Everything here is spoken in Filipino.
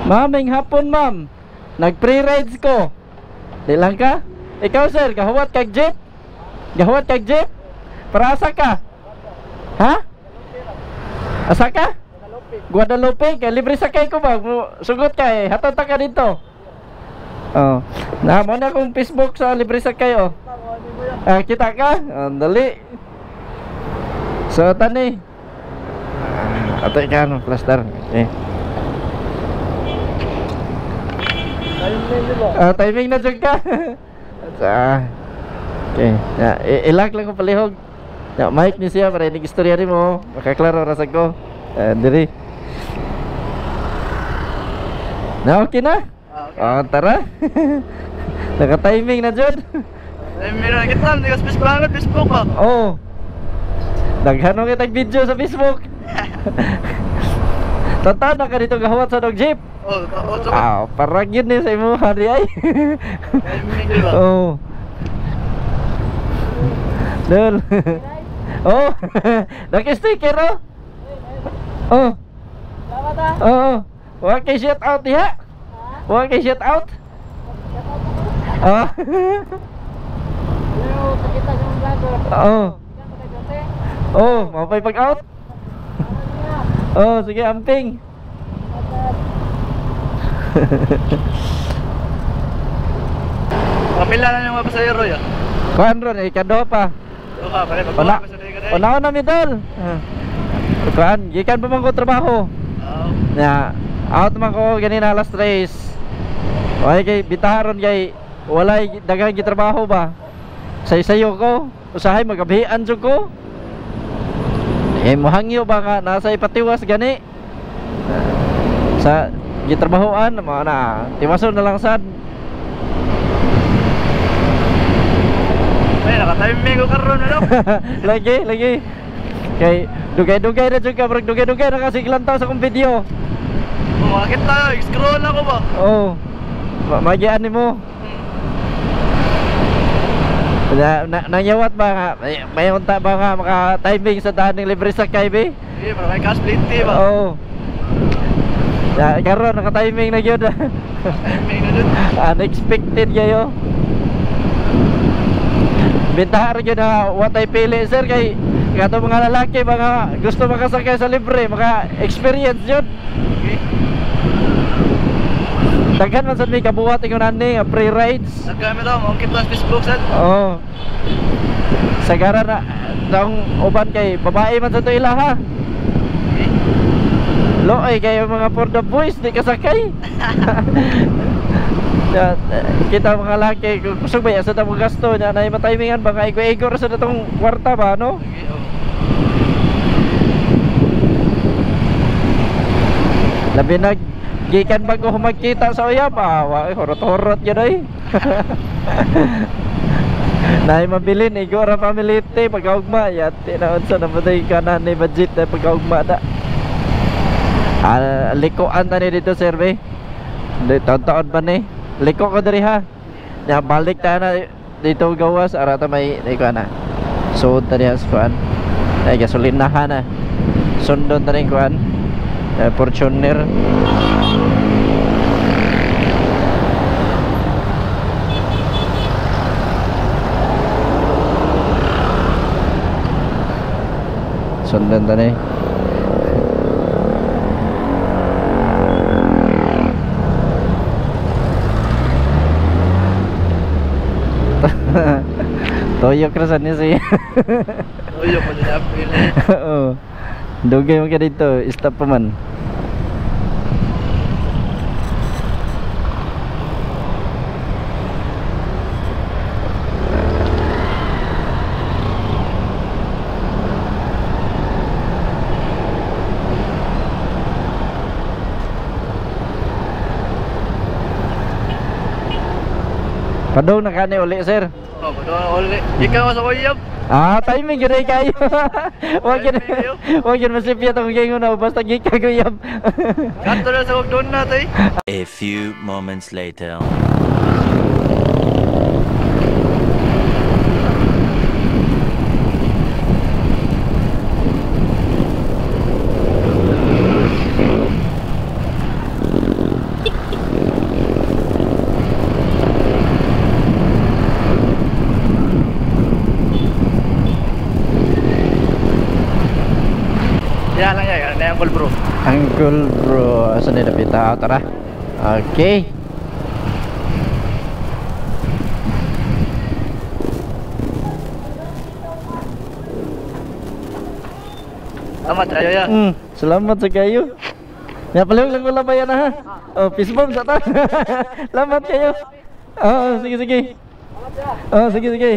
Maming hapon ma'am. Nag-pre-rides ko. Di lang ka? Ikaw sir, gahuwat kag jeep? Gahuwat kag jeep? Para asa ka? Ha? Asa ka? Guadalupe. Kaya libre sakay ko ba? Sugot ka eh. Hatata ka dito. Oh. Naman na akong Facebook sa libre sakay oh. Kita ka? Dali. So tani. Atay ka no, plaster. Okay. Timing na dyan ka. Okay. Ilag lang ko palihog. Mic ni siya para inig istorya rin mo. Makaklaro rasag ko. Diri. Na okay na? Okay. Tara. Naka-timing na dyan. Timing na kita. Hindi ka Facebook ba? Oo. Naghanong kitang video sa Facebook. Tata na ka dito gahawat sa dog jeep. Parang yun eh sa imo hari ay. Oh. Dol. Oh. Naki-sticker oh. Oh. Oh. Wa kay shout out diha. Wa kay shout out. Oh. Oh. Oh, mau pay pag out. Oh, sige amping. Kapila na yung mapasayro ya? Kuhan ron, ikado pa. Una na midol. Kuhan, gikan pa man ko trabaho. Out man ko ganina alas 3. Okay kay bitaharon kay walay daghang gitrabaho ba. Say-sayo ko, usahay magabihan jud ko. Mohangyo ba nga nasa ipatiwas gani. Sa gitrabahoan mo na tiwason na lang sad. Ay naka-timing ko karon ano. Lagi. Kay dugay-dugay na jud ka, brag dugay-dugay na kasi ilang taon sa kong video. Makakit tayo, scroll ako ba? Oo. Magian mo. Nangyawat ba nga? May unta ba nga maka-timing sa daan ng libre sakay be? Hindi, pero may cash plenty ba? Oo. Karon naka-timing na gyud. Timing na dun. Unexpected kayo. Bintahar gyud na watay pili sir kay kato mga lalaki mga gusto makasakay sa libre, maka-experience yun. Okay. Daghan man sad may kabuhat ingon ani free rides. Nagkami daw, mongkit lang Facebook sad. Oo. Sagara na taong uban kay babae man sa to ila ha. Okay. Loy kayo mga for the boys di kasakay. Kita mga laki kusog ba sa tamong gasto na nay matimingan ba nga igo-igo ra sa datong kwarta ba no? Okay, Labi nag gikan ba ko magkita sa uyab wa horot-horot gyud ay. Nay mabilin igo ra family te pagkaugma yati na unsa na batay kanan ni budget na pagkaugma da. Likoan tani dito survey. Taon-taon ba ni? Liko ko diri ha. Ya balik ta na dito gawas ara ta may iko na. So tani as kuan. Ay gasolinahan na. Sundon tani kuan. Fortuner. Sundan tani. Toyo kerasan niya siya. Toyo pa niya apil. Oo. Dugay mo ka dito, stop pa man. Padong na kani uli sir. Oh, padong uli. Ikaw sa uyab. Timing gid kayo. Wag yun masipya tong gingon na basta gikaguyab. Kanto na sa wagdon na tay. A few moments later. Yan lang yan. Yan ang call bro. Uncle bro, asa na napita? Tara. Okay. Tamat kayo ya. Salamat sa kayo. Ya paling lang wala bayan ha. Oh, peace bomb sa ta. Salamat kayo. Oh, sige sige. Oh, sige sige.